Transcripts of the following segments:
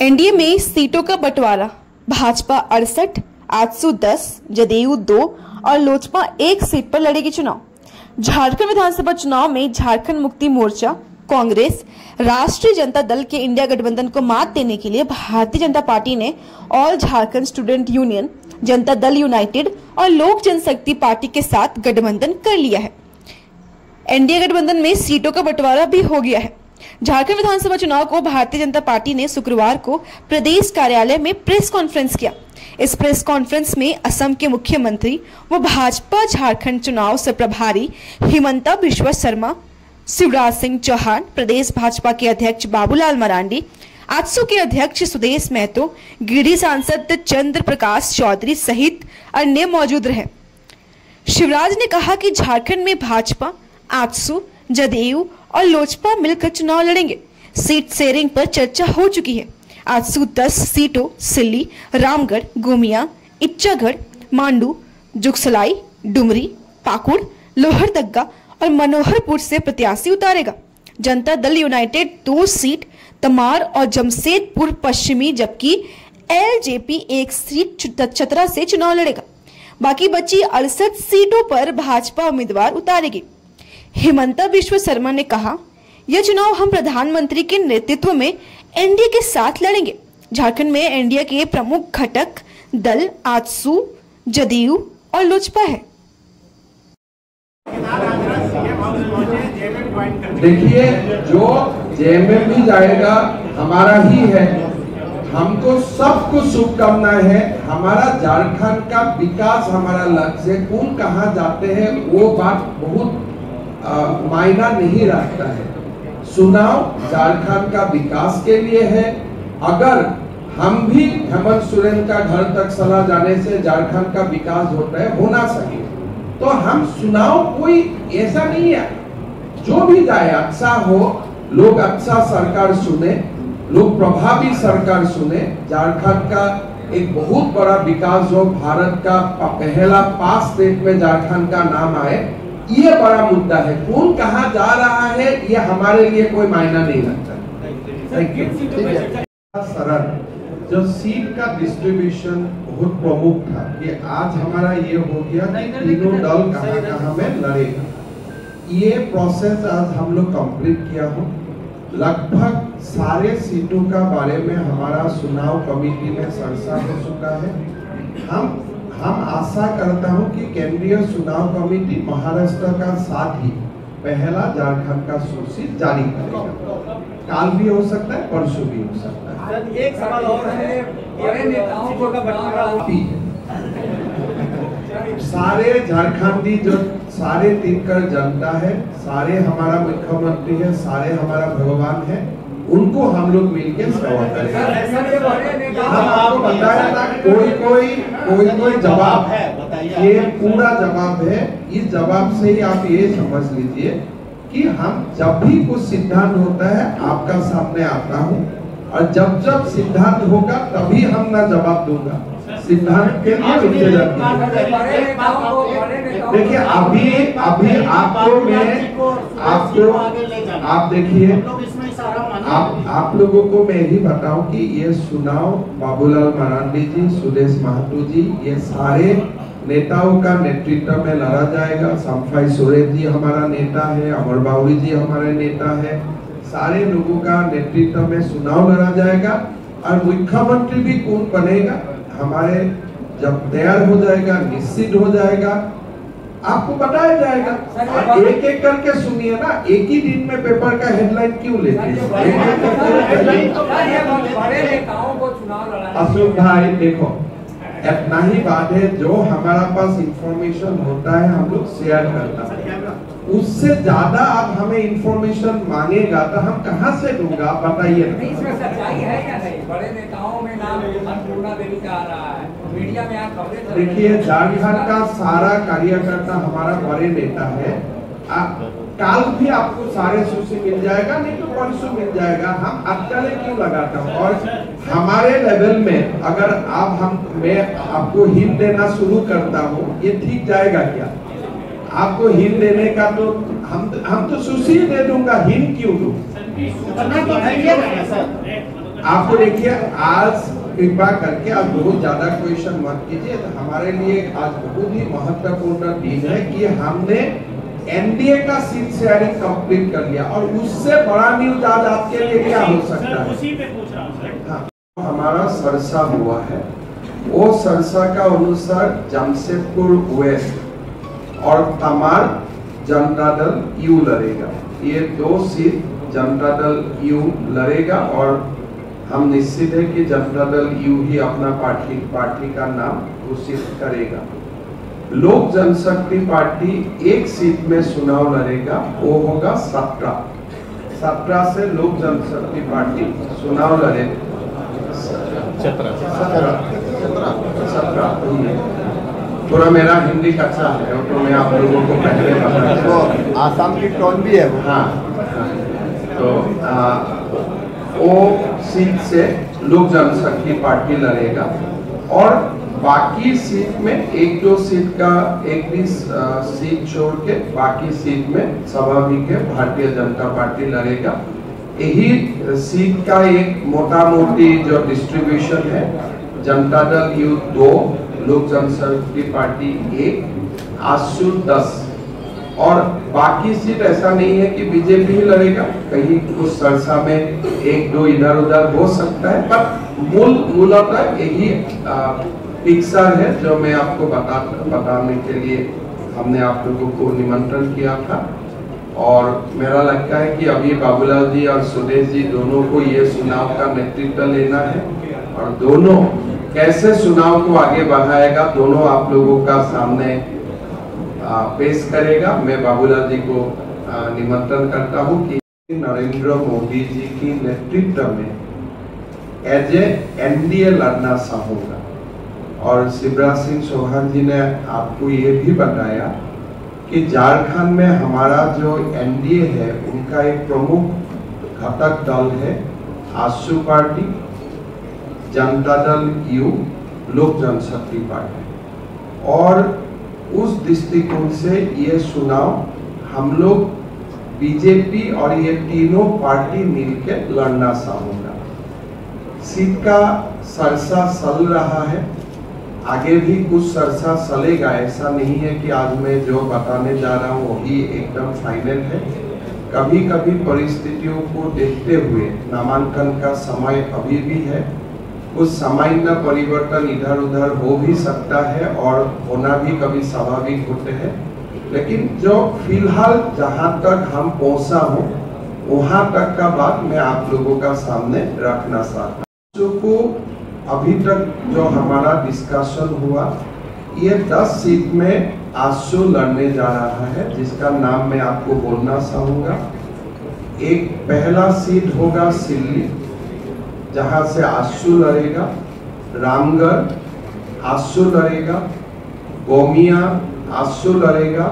NDA में सीटों का बंटवारा, भाजपा 68, आजसू 10, जदयू 2 और लोजपा 1 सीट पर लड़ेगी चुनाव। झारखंड विधानसभा चुनाव में झारखंड मुक्ति मोर्चा, कांग्रेस, राष्ट्रीय जनता दल के इंडिया गठबंधन को मात देने के लिए भारतीय जनता पार्टी ने all Jharkhand student union, Janata Dal United और लोक जनशक्ति पार्टी के साथ गठबंधन कर लिया है। एनडीए गठबंधन में सीटों का बंटवारा भी हो गया है। झारखंड विधानसभा चुनाव को भारतीय जनता पार्टी ने शुक्रवार को प्रदेश कार्यालय में प्रेस कॉन्फ्रेंस किया। इस प्रेस कॉन्फ्रेंस में असम के मुख्यमंत्री व भाजपा झारखंड चुनाव से प्रभारी हिमंता बिश्व शर्मा, शिवराज सिंह चौहान, प्रदेश भाजपा के अध्यक्ष बाबूलाल मरांडी, आजसू के अध्यक्ष सुदेश महतो, गिरिडीह सांसद चंद्र प्रकाश चौधरी सहित अन्य मौजूद रहे। शिवराज ने कहा कि झारखंड में भाजपा, आजसू, जदयू और लोजपा मिलकर चुनाव लड़ेंगे। सीट शेयरिंग पर चर्चा हो चुकी है। आजसू 10 सीटों सिल्ली, रामगढ़, गोमिया, इच्चागढ़, मांडू, जुगसलाई, डुमरी, पाकुड़, लोहरदगा और मनोहरपुर से प्रत्याशी उतारेगा। जनता दल यूनाइटेड 2 सीट तमार और जमशेदपुर पश्चिमी, जबकि एलजेपी 1 सीट चतरा से चुनाव लड़ेगा। बाकी बची 68 सीटों पर भाजपा उम्मीदवार उतारेगी। हिमंता बिश्व शर्मा ने कहा, यह चुनाव हम प्रधानमंत्री के नेतृत्व में एनडीए के साथ लड़ेंगे। झारखंड में एनडीए के प्रमुख घटक दल आजसू, जदयू और लोजपा है। देखिए, जो जेएमएम भी जाएगा हमारा ही है। हमको सबको शुभकामनाएं है। हमारा झारखंड का विकास हमारा लक्ष्य है। कौन कहाँ जाते हैं वो बात बहुत मायना नहीं रखता है। चुनाव झारखंड का विकास के लिए है। अगर हम भी हेमंत सोरेन का घर तक सलाह जाने से झारखंड का विकास होता है, होना चाहिए, तो हम चुनाव कोई ऐसा नहीं है, जो भी जाए अच्छा हो, लोग अच्छा सरकार सुने, लोग प्रभावी सरकार सुने, झारखंड का एक बहुत बड़ा विकास हो, भारत का पहला 5 स्टेट में झारखंड का नाम आए, ये बड़ा मुद्दा है। कौन कहाँ जा रहा है ये हमारे लिए कोई मायना नहीं रखता। Thank you. सरल जो सीट का डिस्ट्रीब्यूशन बहुत प्रमुख था कि आज हमारा ये हो गया कि तीनों दल कहाँ में लड़ेगा। ये प्रोसेस आज हम लोग कंप्लीट किया हो। लगभग सारे सीटों का बारे में हमारा चुनाव कमेटी में चर्चा हो चुका है। हम आशा करता हूं कि केंद्रीय चुनाव कमेटी महाराष्ट्र का साथ ही पहला झारखंड का सूची जारी करेगा। काल भी हो सकता है, परसों भी हो सकता है। एक सवाल और है, बड़े नेताओं को सारे झारखंडी जो सारे 3 कर जनता है, सारे हमारा मुख्यमंत्री है, सारे हमारा भगवान है, उनको हम लोग मिलकर सेवा करेंगे। हम आपको बताया था कोई जवाब है, ये पूरा जवाब है। इस जवाब से ही आप ये समझ लीजिए कि हम जब भी कुछ सिद्धांत होता है आपका सामने आता हूँ, और जब सिद्धांत होगा तभी हम ना जवाब दूंगा। सिद्धांत के लिए देखिए, अभी आप देखिए, आप लोगों को मैं ही बताऊं कि ये चुनाव बाबूलाल मरांडी जी, सुदेश महतो जी, ये सारे नेताओं का नेतृत्व में लड़ा जाएगा। संफाई सोरेन जी हमारा नेता है, अमर बाउरी जी हमारे नेता है, सारे लोगों का नेतृत्व में चुनाव लड़ा जाएगा। और मुख्यमंत्री भी कौन बनेगा हमारे जब तैयार हो जाएगा, निश्चित हो जाएगा, आपको बताया जाएगा। एक एक करके सुनिए ना, एक ही दिन में पेपर का हेडलाइन क्यों लेते हैं? अशोक भाई देखो, इतना ही बात है, जो हमारा पास इंफॉर्मेशन होता है हम लोग शेयर करता है। उससे ज्यादा आप हमें इंफॉर्मेशन मांगेगा तो हम कहाँ से दूंगा, आप बताइए। इसमें सच्चाई है या नहीं? बड़े नेताओं में नाम अन्नपूर्णा देवी का आ रहा है, मीडिया में आप खबरें। देखिए, झारखंड का सारा कार्यकर्ता हमारा बड़े नेता है। काल भी आपको सारे सूची मिल जाएगा, नहीं तो परसों मिल जाएगा। हम अटकलें क्यों लगाता हूँ? और हमारे लेवल में अगर मैं आपको हिंट देना शुरू करता हूँ, ये ठीक जाएगा क्या? आपको हिंट देने का तो हम तो सूची दे दूंगा, हिंट क्यों दूं? आपको देखिए आज कृपा करके आज बहुत ज्यादा क्वेश्चन मत कीजिए। तो हमारे लिए आज बहुत ही महत्वपूर्ण दिन है कि हमने एनडीए का सीट शेयरिंग कंप्लीट कर लिया और उससे बड़ा न्यूज आज आपके लिए क्या हो सकता है। उसी पे पूछ रहा हूं सर। हाँ, हमारा सरसा हुआ है, वो सरसा का अनुसार जमशेदपुर वेस्ट और तमार जनता दल यू लड़ेगा। ये 2 सीट जनता दल यू लड़ेगा और हम निश्चित है कि जनता दल यू ही अपना पार्टी का नाम घोषित करेगा। लोक जनशक्ति पार्टी 1 सीट में चुनाव लड़ेगा, वो होगा 17 से लोक जनशक्ति पार्टी चुनाव लड़ेगा। 17 थोड़ा मेरा हिंदी कच्चा है तो मैं आप लोगों को पहले बता आसाम की टोन भी है वो। हाँ, तो वो सीट से लोक जनशक्ति पार्टी लड़ेगा और बाकी सीट में 1-2 सीट का एक भी सीट छोड़ के बाकी सीट में स्वाभाविक है भारतीय जनता पार्टी लड़ेगा। यही सीट का एक मोटा मोटी जो डिस्ट्रीब्यूशन है, जनता दल यू 2, लोक जनशक्ति पार्टी 1, आशु 10 और बाकी सीट ऐसा नहीं है कि बीजेपी ही लड़ेगा, कहीं कुछ सरसा में 1-2 इधर उधर हो सकता है, पर मूलतः यही पिक्चर है जो मैं आपको बताने के लिए हमने आप लोगों को निमंत्रण किया था। और मेरा लगता है कि अभी बाबूलाल जी और सुदेश जी दोनों को ये चुनाव का नेतृत्व लेना है और दोनों कैसे चुनाव को आगे बढ़ाएगा दोनों आप लोगों का सामने पेश करेगा। मैं बाबूलाल जी को निमंत्रण करता हूं कि नरेंद्र मोदी जी की नेतृत्व में एज ए एनडीए लड़ना चाहूंगा। और शिवराज सिंह चौहान जी ने आपको ये भी बताया कि झारखंड में हमारा जो एनडीए है उनका एक प्रमुख घटक दल है आशु पार्टी, जनता दल यू, लोक जनशक्ति पार्टी। और उस दृष्टिकोण से ये चुनाव हम लोग बीजेपी और ये तीनों पार्टी मिलकर लड़ना चाहूंगा। सीट का सरसा चल रहा है, आगे भी कुछ सरसा चलेगा, ऐसा नहीं है कि आज मैं जो बताने जा रहा हूँ वही एकदम फाइनल है। कभी कभी परिस्थितियों को देखते हुए नामांकन का समय अभी भी है, कुछ सामान्य परिवर्तन इधर उधर हो भी सकता है और होना भी कभी स्वाभाविक होते हैं, लेकिन जो फिलहाल जहां तक हम पहुंचा हूं वहां तक का बात मैं आप लोगों का सामने रखना चाहता हूं। को अभी तक जो हमारा डिस्कशन हुआ, ये 10 सीट में आशु लड़ने जा रहा है जिसका नाम मैं आपको बोलना चाहूंगा। एक पहला सीट होगा सिल्ली जहां से आशु लड़ेगा, रामगढ़ आशु लड़ेगा, गोमिया आशु लड़ेगा,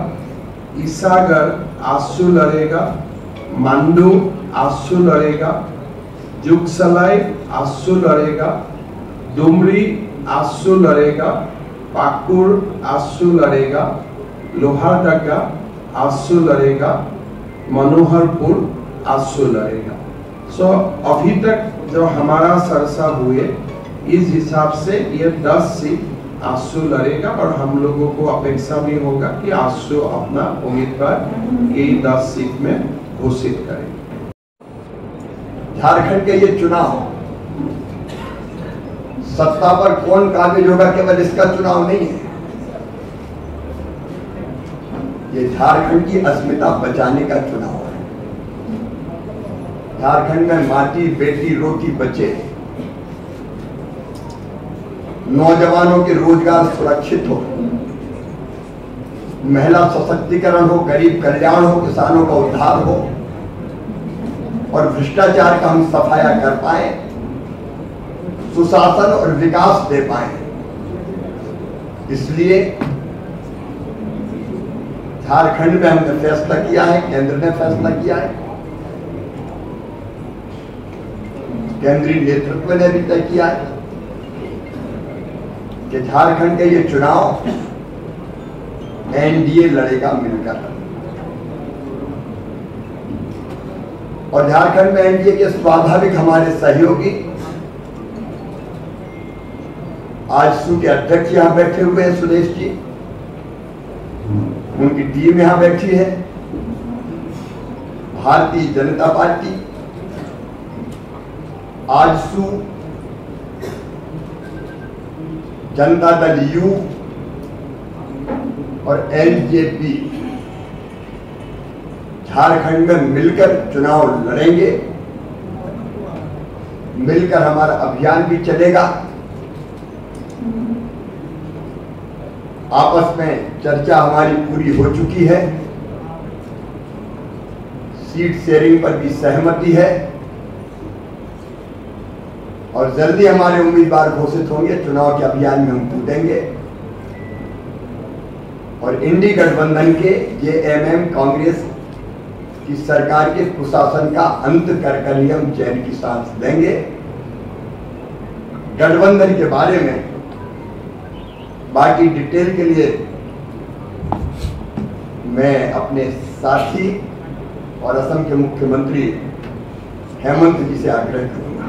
ईसागढ़ आशु लड़ेगा, मांडू आशु लड़ेगा, जुगसलाई आशु लड़ेगा, डुमरी आशु लड़ेगा, पाकुड़ आशु लड़ेगा, लोहारदगा आशु लड़ेगा, मनोहरपुर आशु लड़ेगा। अभी तक जो हमारा सरसा हुए इस हिसाब से ये 10 सीट आशु लड़ेगा और हम लोगों को अपेक्षा भी होगा कि आशु अपना उम्मीदवार यही 10 सीट में घोषित करेगा। झारखंड के ये चुनाव सत्ता पर कौन काबिज होगा केवल इसका चुनाव नहीं है, ये झारखंड की अस्मिता बचाने का चुनाव है। झारखंड में माटी बेटी रोटी बचे, नौजवानों के रोजगार सुरक्षित हो, महिला सशक्तिकरण हो, गरीब कल्याण हो, किसानों का उद्धार हो और भ्रष्टाचार का हम सफाया कर पाए, सुशासन और विकास दे पाए। इसलिए झारखंड में हमने फैसला किया है, केंद्र ने फैसला किया है, केंद्रीय नेतृत्व ने भी तय किया है कि झारखंड के ये चुनाव एनडीए लड़ेगा मिलकर। और झारखंड में एनडीए के स्वाभाविक हमारे सहयोगी आजसू के अध्यक्ष यहां बैठे हुए हैं, सुरेश जी, उनकी टीम यहां बैठी है। भारतीय जनता पार्टी, आजसू, जनता दल यू और एलजेपी झारखंड में मिलकर चुनाव लड़ेंगे। मिलकर हमारा अभियान भी चलेगा। आपस में चर्चा हमारी पूरी हो चुकी है। सीट शेयरिंग पर भी सहमति है और जल्दी हमारे उम्मीदवार घोषित होंगे। चुनाव के अभियान में हम कूदेंगे और इंडी गठबंधन के जेएमएम कांग्रेस की सरकार के कुशासन का अंत कर ही हम चैन की सांस लेंगे। गठबंधन के बारे में बाकी डिटेल के लिए मैं अपने साथी और असम के मुख्यमंत्री हेमंत जी से आग्रह करूंगा।